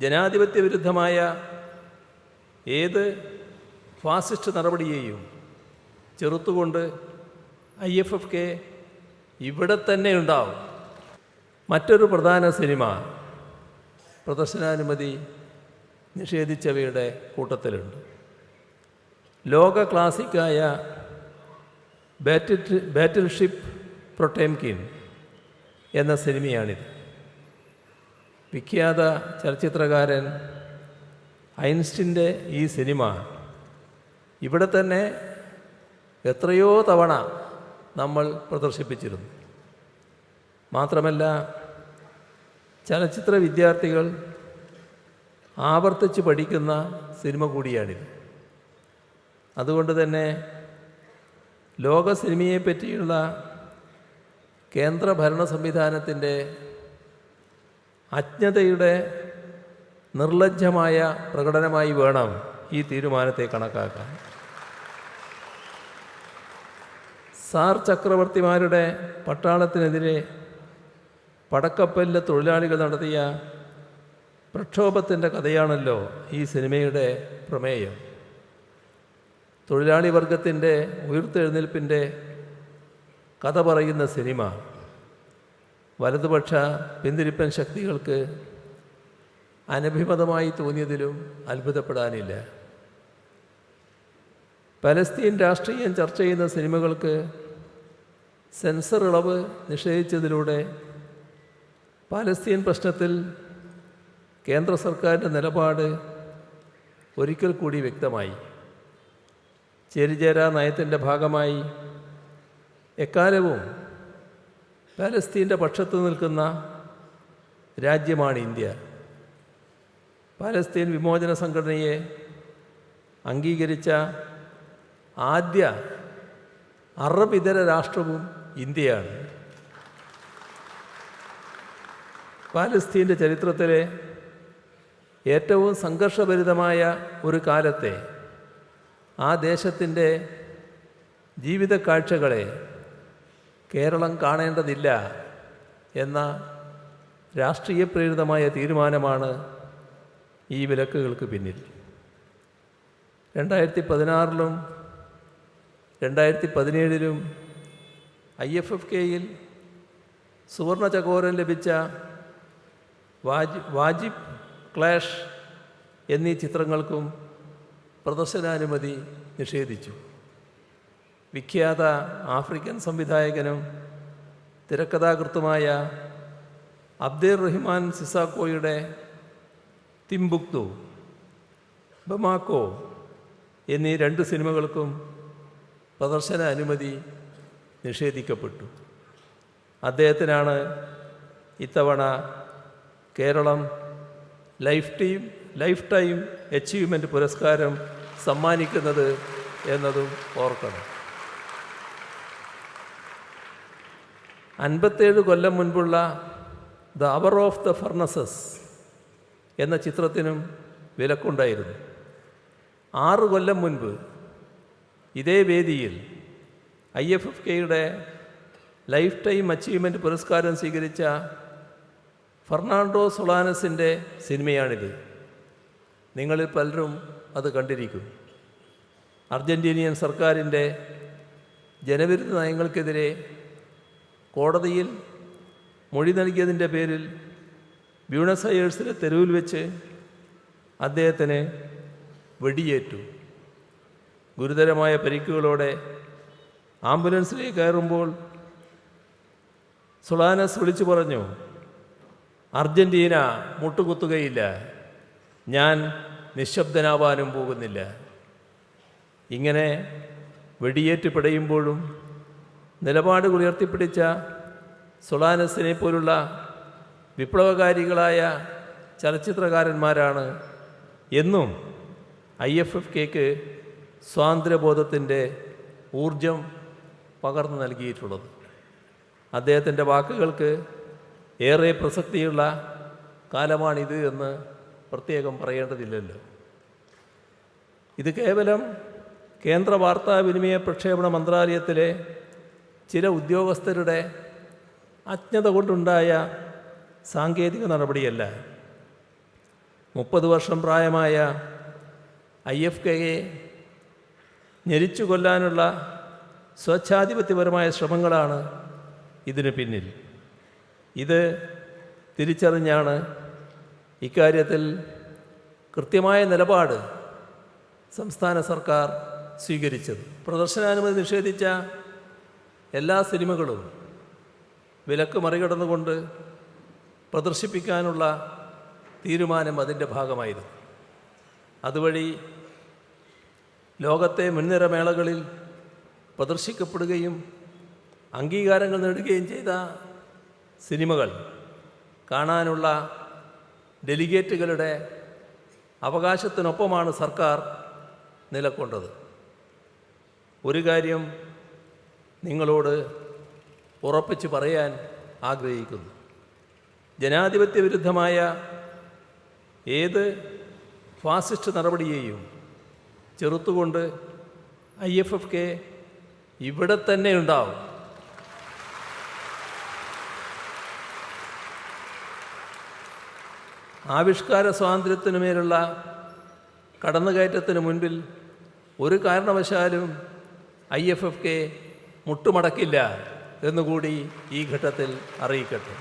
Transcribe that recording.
ജനാധിപത്യ വിരുദ്ധമായ ഏത് ഫാസിസ്റ്റ് നടപടിയെയും ചെറുത്തുകൊണ്ട് IFFK ഇവിടെ തന്നെ ഉണ്ടാവും. മറ്റൊരു പ്രധാന സിനിമ പ്രദർശനാനുമതി നിഷേധിച്ചവയുടെ കൂട്ടത്തിലുണ്ട്. ലോക ക്ലാസിക്കായ ബാറ്റിൽഷിപ്പ് പൊട്ടേംകിൻ എന്ന സിനിമയാണിത്. വിഖ്യാത ചലച്ചിത്രകാരൻ ഐൻസ്റ്റീൻ്റെ ഈ സിനിമ ഇവിടെ തന്നെ എത്രയോ തവണ നമ്മൾ പ്രദർശിപ്പിച്ചിരുന്നു. മാത്രമല്ല, ചലച്ചിത്ര വിദ്യാർത്ഥികൾ ആവർത്തിച്ച് പഠിക്കുന്ന സിനിമ കൂടിയാണിത്. അതുകൊണ്ട് തന്നെ ലോക സിനിമയെപ്പറ്റിയുള്ള കേന്ദ്ര ഭരണ സംവിധാനത്തിൻ്റെ അജ്ഞതയുടെ നിർലജ്ജമായ പ്രകടനമായി വേണം ഈ തീരുമാനത്തെ കണക്കാക്കാൻ. സാർ ചക്രവർത്തിമാരുടെ പട്ടാളത്തിനെതിരെ പടക്കപ്പലിലെ തൊഴിലാളികൾ നടത്തിയ പ്രക്ഷോഭത്തിൻ്റെ കഥയാണല്ലോ ഈ സിനിമയുടെ പ്രമേയം. തൊഴിലാളി വർഗത്തിൻ്റെ ഉയർത്തെഴുന്നേൽപ്പിൻ്റെ കഥ പറയുന്ന സിനിമ വലതുപക്ഷ പിന്തിരിപ്പൻ ശക്തികൾക്ക് അനഭിമതമായി തോന്നിയതിലും അത്ഭുതപ്പെടാനില്ല. പലസ്തീൻ രാഷ്ട്രീയം ചർച്ച ചെയ്യുന്ന സിനിമകൾക്ക് സെൻസർ ഇളവ് നിഷേധിച്ചതിലൂടെ പാലസ്തീൻ പ്രശ്നത്തിൽ കേന്ദ്ര സർക്കാരിൻ്റെ നിലപാട് ഒരിക്കൽ കൂടി വ്യക്തമായി. ചേരിചേരാ നയത്തിൻ്റെ ഭാഗമായി എക്കാലവും പാലസ്തീൻ്റെ പക്ഷത്ത് നിൽക്കുന്ന രാജ്യമാണ് ഇന്ത്യ. പാലസ്തീൻ വിമോചന സംഘടനയെ അംഗീകരിച്ച ആദ്യ അറബ് ഇതര രാഷ്ട്രവും ഇന്ത്യയാണ്. പാലസ്തീൻ്റെ ചരിത്രത്തിലെ ഏറ്റവും സംഘർഷഭരിതമായ ഒരു കാലത്തെ ആ ദേശത്തിൻ്റെ ജീവിത കാഴ്ചകളെ കേരളം കാണേണ്ടതില്ല എന്ന രാഷ്ട്രീയ പ്രേരിതമായ തീരുമാനമാണ് ഈ വിലക്കുകൾക്ക് പിന്നിൽ. 2016-ലും 2017-ലും IFFKയിൽ സുവർണ ചകോരം ലഭിച്ച വാജിബ്, ക്ലാഷ് എന്നീ ചിത്രങ്ങൾക്കും പ്രദർശനാനുമതി നിഷേധിച്ചു. വിഖ്യാത ആഫ്രിക്കൻ സംവിധായകനും തിരക്കഥാകൃത്തുമായ അബ്ദുർ റഹ്മാൻ സിസാക്കോയുടെ തിംബുക്തു, ബമാക്കോ എന്നീ 2 സിനിമകൾക്കും പ്രദർശന അനുമതി നിഷേധിക്കപ്പെട്ടു. അദ്ദേഹത്തിനാണ് ഇത്തവണ കേരളം ലൈഫ് ടൈം അച്ചീവ്മെൻ്റ് പുരസ്കാരം സമ്മാനിക്കുന്നത് എന്നതും ഓർക്കണം. 57 കൊല്ലം മുൻപുള്ള the hour of the furnaces എന്ന ചിത്രത്തിനും വിലക്കുണ്ടായിരുന്നു. 6 കൊല്ലം മുൻപ് ഇതേ വേദിയിൽ IFFKയുടെ ലൈഫ് ടൈം അച്ചീവ്മെൻ്റ് പുരസ്കാരം സ്വീകരിച്ച ഫെർണാണ്ടോ സൊളാനസിൻ്റെ സിനിമയാണിത്. നിങ്ങളിൽ പലരും അത് കണ്ടിരിക്കും. അർജൻറ്റീനിയൻ സർക്കാരിൻ്റെ ജനവിരുദ്ധ നയങ്ങൾക്കെതിരെ കോടതിയിൽ മൊഴി നൽകിയതിൻ്റെ പേരിൽ ബ്യൂണസ് അയേഴ്സിലെ തെരുവിൽ വെച്ച് അദ്ദേഹത്തിന് വെടിയേറ്റു. ഗുരുതരമായ പരിക്കുകളോടെ ആംബുലൻസിലേക്ക് കയറുമ്പോൾ സൊളാനസ് വിളിച്ചു പറഞ്ഞു, അർജൻറ്റീന മുട്ടുകുത്തുകയില്ല, ഞാൻ നിശബ്ദനാവാനും പോകുന്നില്ല. ഇങ്ങനെ വെടിയേറ്റ് പിടയുമ്പോഴും നിലപാടുകൾ ഉയർത്തിപ്പിടിച്ച സൊളാനസിനെ പോലുള്ള വിപ്ലവകാരികളായ ചലച്ചിത്രകാരന്മാരാണ് എന്നും IFFKക്ക് സ്വാതന്ത്ര്യബോധത്തിൻ്റെ ഊർജം പകർന്നു നൽകിയിട്ടുള്ളത്. അദ്ദേഹത്തിൻ്റെ വാക്കുകൾക്ക് ഏറെ പ്രസക്തിയുള്ള കാലമാണിത് എന്ന് പ്രത്യേകം പറയേണ്ടതില്ലല്ലോ. ഇത് കേവലം കേന്ദ്ര വാർത്താവിനിമയ പ്രക്ഷേപണ മന്ത്രാലയത്തിലെ ചില ഉദ്യോഗസ്ഥരുടെ അജ്ഞത കൊണ്ടുണ്ടായ സാങ്കേതിക നടപടിയല്ല. 30 വർഷം പ്രായമായ IFKയെ ഞെരിച്ചു കൊല്ലാനുള്ള സ്വച്ഛാധിപത്യപരമായ ശ്രമങ്ങളാണ് ഇതിന് പിന്നിൽ. ഇത് തിരിച്ചറിഞ്ഞാണ് ഇക്കാര്യത്തിൽ കൃത്യമായ നിലപാട് സംസ്ഥാന സർക്കാർ സ്വീകരിച്ചത്. പ്രദർശനാനുമതി നിഷേധിച്ച എല്ലാ സിനിമകളും വിലക്ക് മറികടന്നുകൊണ്ട് പ്രദർശിപ്പിക്കാനുള്ള തീരുമാനം അതിൻ്റെ ഭാഗമായിരുന്നു. അതുവഴി ലോകത്തെ മുൻനിര മേളകളിൽ പ്രദർശിക്കപ്പെടുകയും അംഗീകാരങ്ങൾ നേടുകയും ചെയ്ത സിനിമകൾ കാണാനുള്ള ഡെലിഗേറ്റുകളുടെ അവകാശത്തിനൊപ്പമാണ് സർക്കാർ നിലകൊണ്ടത്. ഒരു കാര്യം നിങ്ങളോട് ഉറപ്പിച്ച് പറയാൻ ആഗ്രഹിക്കുന്നു. ജനാധിപത്യ വിരുദ്ധമായ ഏത് ഫാസിസ്റ്റ് നടപടിയെയും ചെറുത്തുകൊണ്ട് IFFK ഇവിടെ തന്നെ ഉണ്ടാവും. ആവിഷ്കാര സ്വാതന്ത്ര്യത്തിനുമേലുള്ള കടന്നുകയറ്റത്തിന് മുൻപിൽ ഒരു കാരണവശാലും IFFK മുട്ടുമടക്കില്ല എന്നുകൂടി ഈ ഘട്ടത്തിൽ അറിയിക്കട്ടെ.